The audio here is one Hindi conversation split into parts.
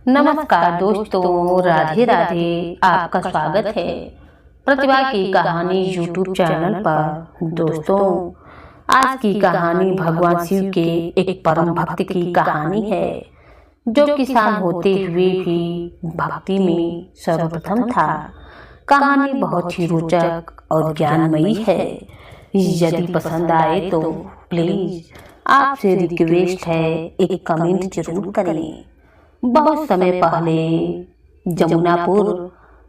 नमस्कार दोस्तों, राधे राधे। आपका स्वागत है प्रतिभा की कहानी यूट्यूब चैनल पर। दोस्तों, आज की कहानी भगवान शिव के एक परम भक्त की कहानी है, जो किसान होते हुए भी भक्ति में सर्वप्रथम था। कहानी बहुत ही रोचक और ज्ञानमयी है। यदि पसंद आए तो प्लीज आपसे रिक्वेस्ट है, एक कमेंट जरूर करें। बहुत समय पहले जमुनापुर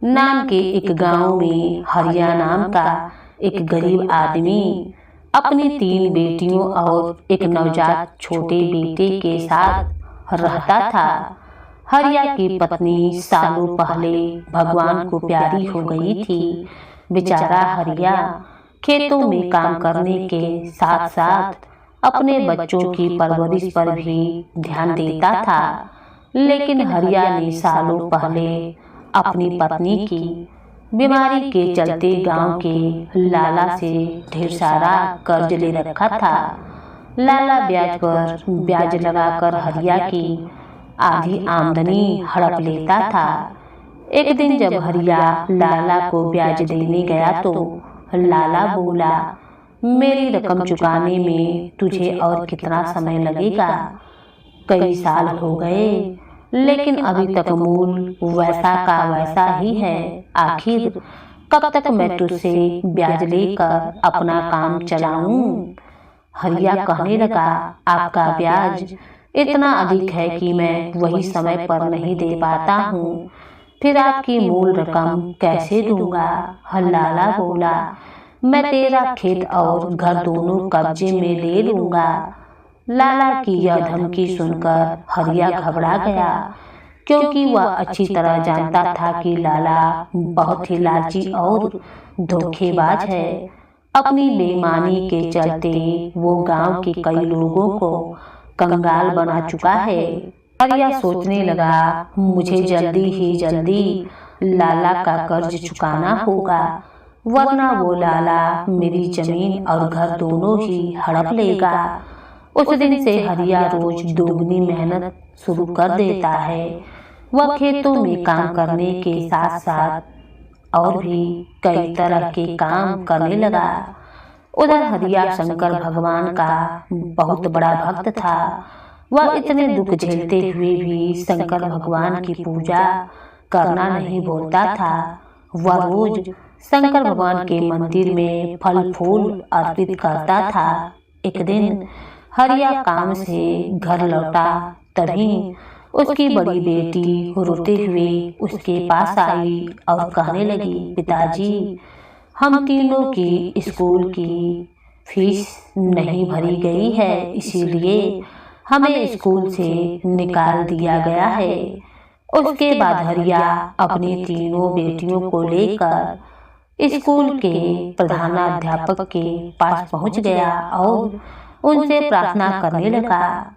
नाम के एक गांव में हरिया नाम का एक गरीब आदमी अपनी 3 बेटियों और एक नवजात छोटे बेटे के साथ रहता था। हरिया की पत्नी सालों पहले भगवान को प्यारी हो गई थी। बेचारा हरिया खेतों में काम करने के साथ साथ अपने बच्चों की परवरिश पर भी ध्यान देता था। लेकिन हरिया ने सालों पहले अपनी पत्नी की बीमारी के चलते गांव के लाला से ढेर सारा कर्ज ले रखा था। लाला ब्याज पर ब्याज लगाकर हरिया की आधी आमदनी हड़प लेता था। एक दिन जब हरिया लाला को ब्याज देने गया तो लाला बोला, मेरी रकम चुकाने में तुझे और कितना समय लगेगा? कई साल हो गए, लेकिन अभी तक मूल वैसा का वैसा ही है। आखिर कब तक मैं तुझसे ब्याज लेकर अपना काम चलाऊं? हरिया कहने लगा, आपका ब्याज इतना अधिक है कि मैं वही समय पर नहीं दे पाता हूँ, फिर आपकी मूल रकम कैसे दूंगा? लाला बोला, मैं तेरा खेत और घर दोनों कब्जे में ले लूंगा। लाला की यह धमकी सुनकर हरिया घबरा गया, क्योंकि वह अच्छी तरह जानता था कि लाला बहुत ही लालची और धोखेबाज है। अपनी बेईमानी के चलते वो गांव के कई लोगों को कंगाल बना चुका है। हरिया सोचने लगा, मुझे जल्दी लाला का कर्ज चुकाना होगा, वरना वो लाला मेरी जमीन और घर दोनों ही हड़प लेगा। उस दिन से हरिया रोज दोगुनी मेहनत शुरू कर देता है। वह खेतों में काम करने के साथ साथ और भी कई तरह के काम करने लगा। उधर हरिया शंकर भगवान का बहुत बड़ा भक्त था। वह इतने दुख झेलते हुए भी शंकर भगवान की पूजा करना नहीं भूलता था। वह रोज शंकर भगवान के मंदिर में फल फूल अर्पित करता था। एक दिन हरिया काम से घर लौटा, तभी उसकी बड़ी बेटी रोते हुए उसके पास आई और कहने लगी, पिताजी, हम तीनों की स्कूल की फीस नहीं भरी गई है, इसीलिए हमें स्कूल से निकाल दिया गया है। उसके बाद हरिया अपनी तीनों बेटियों को लेकर स्कूल के प्रधानाध्यापक के पास पहुंच गया और उनसे प्रार्थना करने लगा,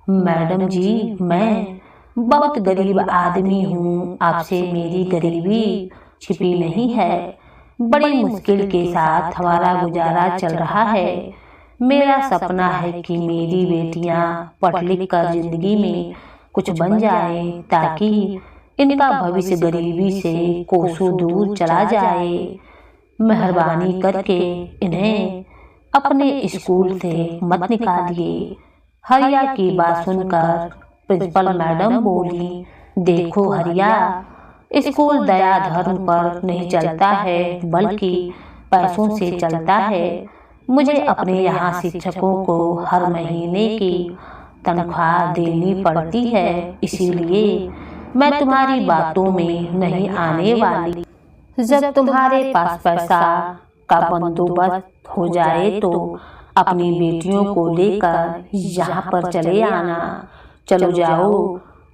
मैडम जी, मैं बहुत गरीब आदमी हूँ, आपसे मेरी गरीबी छिपी नहीं है। बड़ी मुश्किल के साथ हमारा गुजारा चल रहा है। मेरा सपना है कि मेरी बेटियाँ पढ़ लिख कर जिंदगी में कुछ बन जाएं, ताकि इनका भविष्य गरीबी से कोसों दूर चला जाए। मेहरबानी करके इन्हें अपने स्कूल से मत निकालिए। हरिया की बात सुनकर प्रिंसिपल मैडम बोली, देखो हरिया, स्कूल दया धर्म पर नहीं चलता है, बल्कि पैसों से चलता है। मुझे अपने यहाँ शिक्षकों को हर महीने की तनख्वाह देनी पड़ती है, इसीलिए मैं तुम्हारी बातों में नहीं आने वाली। जब तुम्हारे पास पैसा का बंदोबस्त हो जाए तो अपनी बेटियों को लेकर यहाँ पर चले आना। चलो जाओ,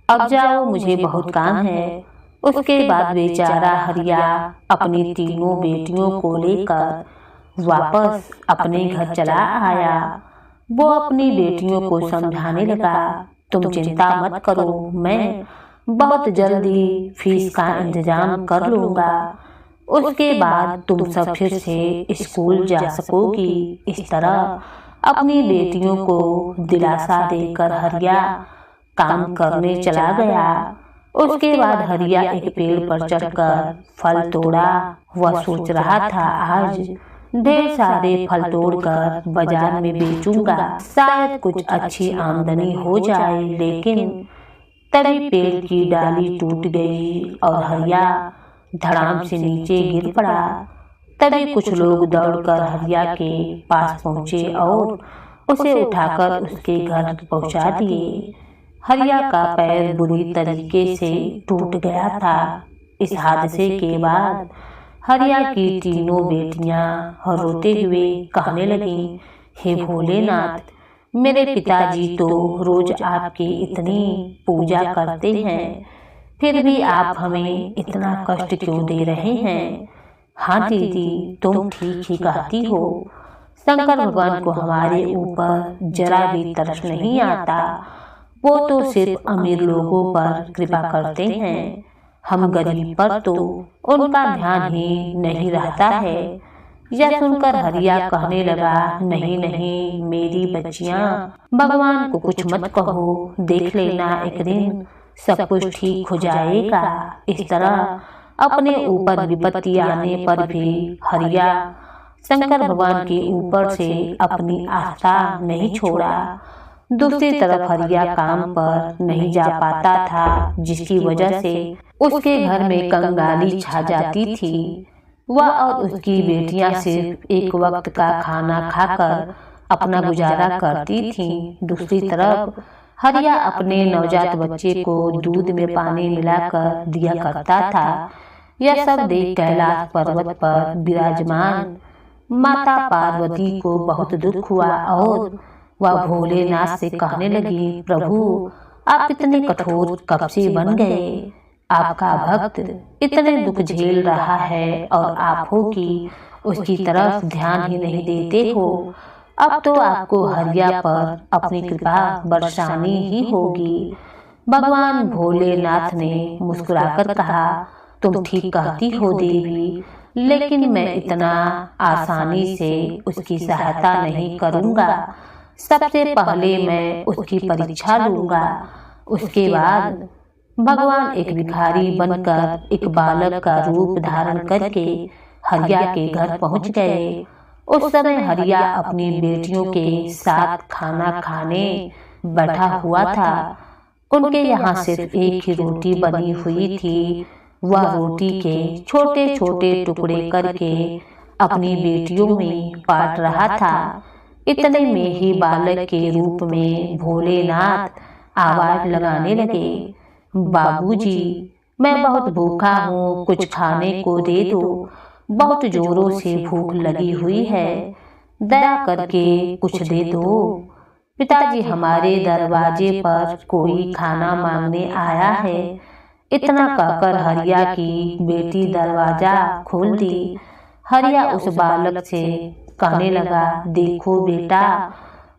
अब जाओ, मुझे बहुत काम है। उसके बाद बेचारा हरिया अपनी तीनों बेटियों को लेकर वापस अपने घर चला आया। वो अपनी बेटियों को समझाने लगा, तुम चिंता मत करो, मैं बहुत जल्दी फीस का इंतजाम कर लूँगा। उसके बाद तुम सब फिर से स्कूल जा सकोगी। इस तरह अपनी बेटियों को दिलासा देकर हरिया काम करने चला गया। उसके बाद हरिया एक पेड़ पर चढ़कर फल तोड़ा। वह सोच रहा था आज ढेर सारे फल तोड़कर बाजार में बेचूंगा, शायद कुछ अच्छी आमदनी हो जाए। लेकिन तभी पेड़ की डाली टूट गई और हरिया धड़ाम से नीचे गिर पड़ा। तभी कुछ लोग दौड़कर हरिया के पास पहुंचे और उसे उठाकर उसके घर पहुंचा दिए। हरिया का पैर बुरी तरीके से टूट गया था। इस हादसे के बाद हरिया की तीनों बेटियां रोते हुए कहने लगीं, हे भोलेनाथ, मेरे पिताजी तो रोज आपकी इतनी पूजा करते हैं, फिर भी आप हमें इतना कष्ट क्यों दे रहे हैं? हाँ दीदी, तुम ठीक ही कहती हो। शंकर भगवान को हमारे ऊपर जरा भी तरस नहीं आता। वो तो सिर्फ अमीर लोगों पर कृपा करते हैं, हम गरीब पर तो उनका ध्यान ही नहीं रहता है। यह सुनकर हरिया कहने लगा, नहीं नहीं मेरी बच्चियां, भगवान को कुछ मत कहो, देख लेना एक दिन सब कुछ ठीक हो जाएगा। इस तरह अपने ऊपर विपत्ति आने पर भी हरिया शंकर भगवान के ऊपर से अपनी आस्था नहीं छोड़ा। दूसरी तरफ हरिया काम पर नहीं जा पाता था, जिसकी वजह से उसके घर में कंगाली छा जाती थी। वह और उसकी बेटियां सिर्फ एक वक्त का खाना खाकर अपना गुजारा करती थीं। दूसरी तरफ हरिया अपने नवजात बच्चे को दूध में पानी मिलाकर दिया करता था। यह सब देख कैलाश पर्वत पर विराजमान माता पार्वती को बहुत दुख हुआ और वह भोलेनाथ से कहने लगी, प्रभु आप इतने कठोर कब से बन गए? आपका भक्त इतने दुख झेल रहा है और आप हो कि उसकी तरफ ध्यान ही नहीं देते हो। अब तो आपको हरिया पर अपनी कृपा बरसानी ही होगी। भगवान भोलेनाथ ने मुस्कुराकर कहा, तुम ठीक कहती हो देवी, लेकिन मैं इतना आसानी से उसकी सहायता नहीं करूंगा। सबसे पहले मैं उसकी परीक्षा लूंगा। उसके बाद भगवान एक भिखारी बनकर एक बालक का रूप धारण करके हरिया के घर पहुंच गए। उस समय हरिया अपनी बेटियों के साथ खाना खाने बैठा हुआ था। उनके यहाँ सिर्फ एक ही रोटी बनी हुई थी। वह रोटी के छोटे छोटे टुकड़े करके अपनी बेटियों में बांट रहा था। इतने में ही बालक के रूप में भोलेनाथ आवाज लगाने लगे, बाबूजी, मैं बहुत भूखा हूँ, कुछ खाने को दे दो, बहुत जोरों से भूख लगी हुई है, दया करके कुछ दे दो। पिताजी, हमारे दरवाजे पर कोई खाना मांगने आया है। इतना कहकर हरिया की बेटी दरवाजा खोल दी। हरिया उस बालक से कहने लगा, देखो बेटा,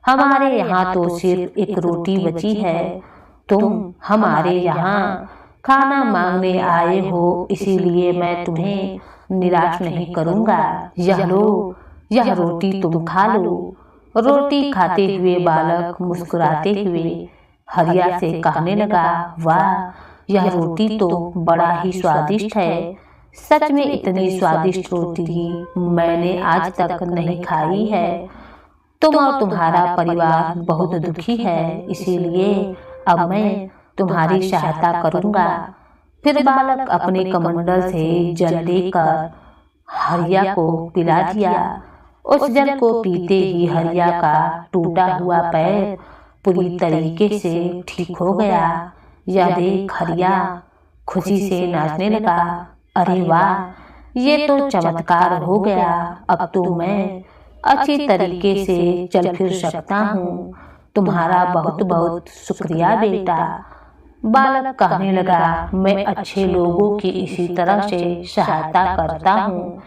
हमारे यहाँ तो सिर्फ एक रोटी बची है। तुम हमारे यहाँ खाना मांगने आए हो, इसीलिए मैं तुम्हें निराश नहीं करूँगा। यह लो, यह रोटी तुम खा लो। रोटी खाते हुए बालक मुस्कुराते हुए हरिया से कहने लगा, वाह, यह रोटी तो बड़ा ही स्वादिष्ट है। सच में इतनी स्वादिष्ट रोटी मैंने आज तक नहीं खाई है। तुम और तुम्हारा परिवार बहुत दुखी है, इसीलिए अब मैं तुम्हारी सहायता करूंगा। फिर बालक अपने कमंडल से जल लेकर हरिया को पिला दिया। उस जल को पीते ही हरिया का टूटा हुआ पैर पूरी तरीके से ठीक हो गया। यह देख हरिया खुशी से नाचने लगा, अरे वाह, ये तो चमत्कार हो गया। अब तो मैं अच्छी तरीके से चल फिर सकता हूँ। तुम्हारा बहुत बहुत शुक्रिया बेटा। बालक कहने लगा, मैं अच्छे लोगों की इसी तरह से सहायता करता हूँ।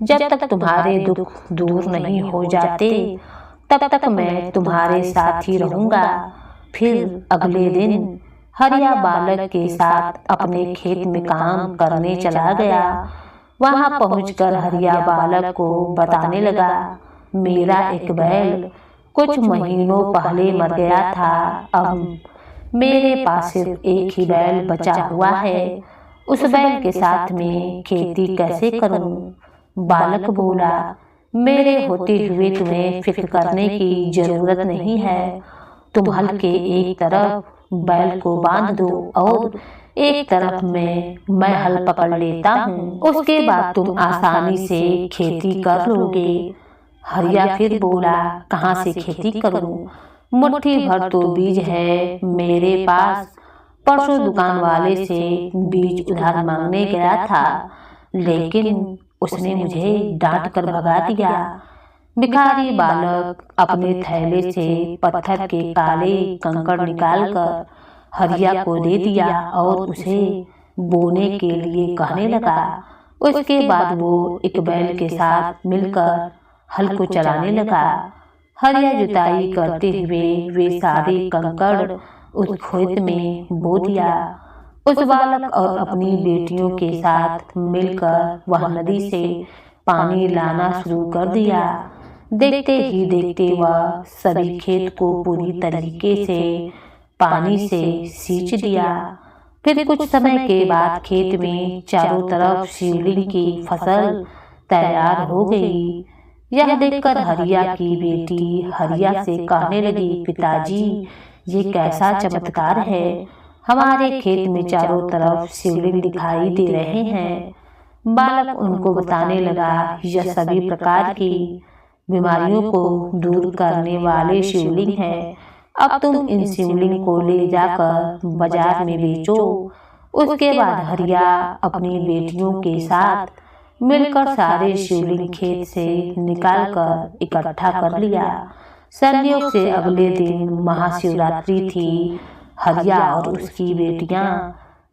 जब तक तुम्हारे दुख दूर नहीं हो जाते, तब तक मैं तुम्हारे साथ ही रहूँगा। फिर अगले दिन हरिया बालक के साथ अपने खेत में काम करने चला गया। वहां पहुंचकर हरिया बालक को बताने लगा, मेरा एक बैल कुछ महीनों पहले मर गया था। अब मेरे पास सिर्फ एक ही बैल बचा हुआ है, उस बैल के साथ में खेती कैसे करूं? बालक बोला, मेरे होते हुए तुम्हें फिक्र करने की जरूरत नहीं है। तुम हल के एक तरफ बैल को बांध दो और एक तरफ मैं हल पकड़ लेता हूँ। उसके बाद तुम आसानी से खेती कर लोगे। हरिया फिर बोला, कहाँ से खेती करूं? मुट्ठी भर तो बीज है मेरे पास। परसों दुकान वाले से बीज उधार मांगने गया था, लेकिन उसने मुझे डांट कर भगा दिया। भिखारी बालक अपने थैले से पत्थर के काले कंकड़ निकालकर हरिया को दे दिया और उसे बोने के लिए कहने लगा। उसके बाद वो एक बैल के साथ मिलकर हल को चलाने लगा। हरिया जुताई करते हुए वे सारे कंकड़ उस खेत में बो दिया। उस बालक और अपनी बेटियों के साथ मिलकर वह नदी से पानी लाना शुरू कर दिया। देखते ही देखते वह सभी खेत को पूरी तरीके से पानी से सींच दिया। फिर कुछ समय के बाद खेत में चारों तरफ शिवलिंग की फसल तैयार हो गई। यह देखकर हरिया की बेटी हरिया से कहने लगी, पिताजी, ये कैसा चमत्कार है। हमारे खेत में चारों तरफ शिवलिंग दिखाई दे रहे हैं। बालक उनको बताने लगा, यह सभी प्रकार की बीमारियों को दूर करने वाले शिवलिंग हैं। अब तुम इन शिवलिंग को ले जाकर बाजार में बेचो। उसके बाद हरिया अपनी बेटियों के साथ मिलकर सारे शिवलिंग खेत से निकालकर इकट्ठा कर लिया। संयोग से अगले दिन महाशिवरात्रि थी। हरिया और उसकी बेटियां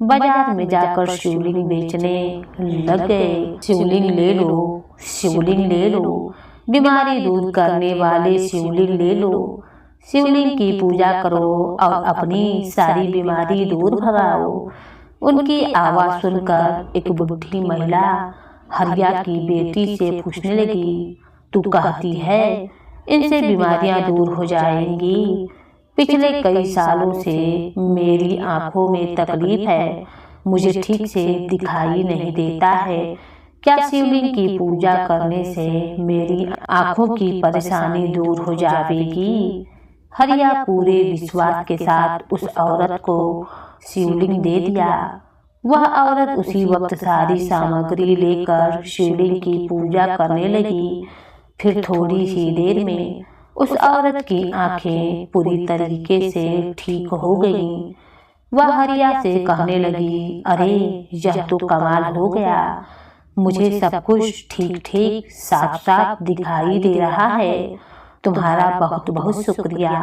बाजार में जाकर शिवलिंग बेचने लग गए। शिवलिंग ले लो, शिवलिंग ले लो, बीमारी दूर करने वाले शिवलिंग ले लो। शिवलिंग की पूजा करो और अपनी सारी बीमारी दूर भगाओ। उनकी आवाज सुनकर एक बुढ़ी महिला हरिया की बेटी से पूछने लगी, तू कहती है इनसे बीमारियां दूर हो जाएंगी? पिछले कई सालों से मेरी आंखों में तकलीफ है, मुझे ठीक से दिखाई नहीं देता है। क्या शिवलिंग की पूजा करने से मेरी आंखों की परेशानी दूर हो जाएगी? हरिया पूरे विश्वास के साथ उस औरत को शिवलिंग दे दिया। वह औरत उसी वक्त सारी सामग्री लेकर शिवलिंग की पूजा करने लगी। फिर थोड़ी ही देर में उस औरत की आंखें पूरी तरीके से ठीक हो गईं। वह हरिया से कहने लगी, अरे यह तो कमाल हो गया, मुझे सब कुछ ठीक ठीक साफ साफ दिखाई दे रहा है। तुम्हारा बहुत बहुत शुक्रिया।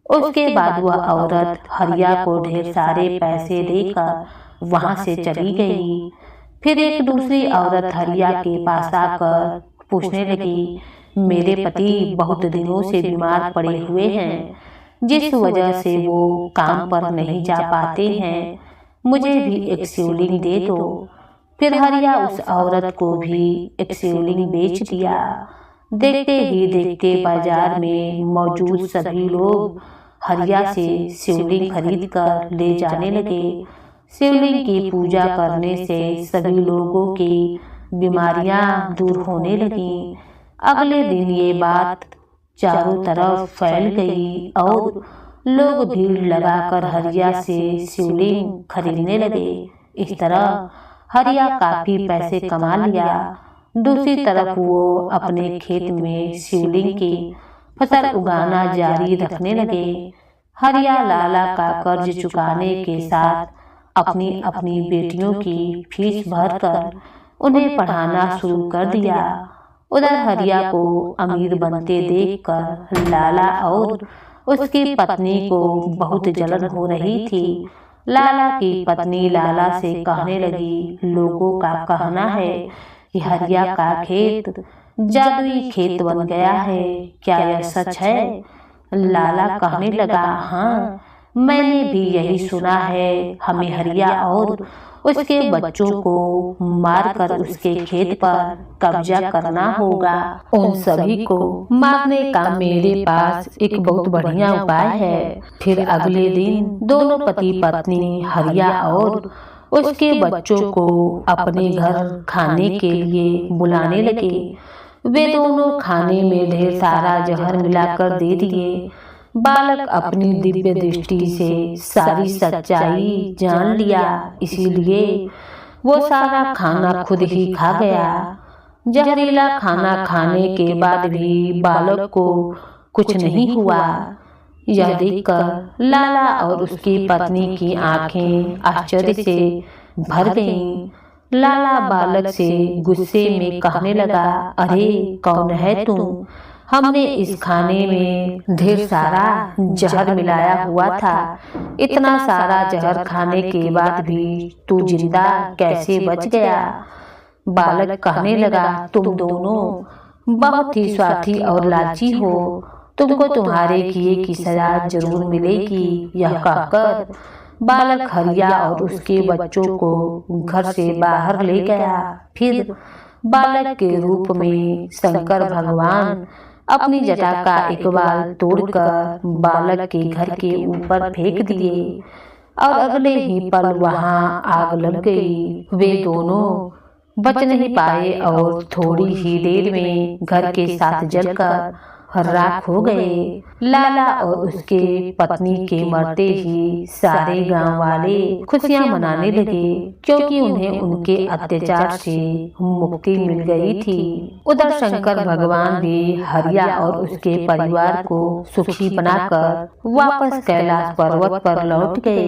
उसके बाद वह औरत हरिया को ढेर सारे पैसे देकर वहां से चली गई। फिर एक दूसरी औरत हरिया के पास आकर पूछने लगी, मेरे पति बहुत दिनों से बीमार पड़े हुए हैं, जिस वजह से वो काम पर नहीं जा पाते हैं, मुझे भी एक शिवलिंग दे दो। फिर हरिया उस औरत को भी एक शिवलिंग बेच दिया। देखते ही देखते बाजार में मौजूद सभी लोग हरिया से शिवलिंग खरीद कर ले जाने लगे। शिवलिंग की पूजा करने से सभी लोगों की बीमारियां दूर होने लगीं। अगले दिन ये बात चारों तरफ फैल गई और लोग भीड़ लगाकर हरिया से शिवलिंग खरीदने लगे। इस तरह हरिया काफी पैसे कमा लिया। दूसरी तरफ वो अपने खेत में शिवलिंग की फसल उगाना जारी रखने लगे। हरिया लाला का कर्ज चुकाने के साथ अपनी अपनी बेटियों की फीस भरकर उन्हें पढ़ाना शुरू कर दिया। उधर हरिया को अमीर बनते देखकर लाला और उसकी पत्नी को बहुत जलन हो रही थी। लाला की पत्नी लाला से कहने लगी, लोगों का कहना है कि हरिया का खेत जादुई खेत बन गया है, क्या यह सच है? लाला कहने लगा, हाँ, मैंने भी यही सुना है। हमें हरिया और उसके बच्चों को मारकर उसके खेत पर कब्जा करना होगा। उन सभी को मारने का मेरे पास एक बहुत बढ़िया उपाय है। फिर अगले दिन दोनों पति पत्नी हरिया और उसके बच्चों को अपने घर खाने के लिए बुलाने लगे। वे दोनों खाने में ढेर सारा जहर मिलाकर दे दिए। बालक अपनी दिव्य दृष्टि से सारी सच्चाई जान लिया, इसीलिए वो सारा खाना खुद ही खा गया। जहरीला खाना खाने के बाद भी बालक को कुछ नहीं हुआ। यह देखकर लाला और उसकी पत्नी की आंखें आश्चर्य से भर गईं। लाला बालक से गुस्से में कहने लगा, अरे कौन है तू? हमने इस खाने में ढेर सारा जहर मिलाया हुआ था। इतना सारा जहर खाने के बाद भी तू जिंदा कैसे बच गया? बालक कहने लगा, तुम दोनों बहुत ही स्वार्थी और लालची हो। तुमको तुम्हारे किए की सजा जरूर मिलेगी। यह कहकर बालक हरिया और उसके बच्चों को घर से बाहर ले गया। फिर बालक के रूप में शंकर भगवान अपनी जटा का एक बाल तोड़कर बालक के घर के ऊपर फेंक दिए और अगले ही पल वहां आग लग गई। वे दोनों बच नहीं पाए और थोड़ी ही देर में घर के साथ जलकर राख हो गए। लाला और उसके पत्नी के मरते ही सारे गांव वाले खुशियां मनाने लगे, क्योंकि उन्हें उनके अत्याचार से मुक्ति मिल गई थी। उधर शंकर भगवान भी हरिया और उसके परिवार को सुखी बनाकर वापस कैलाश पर्वत पर लौट गए।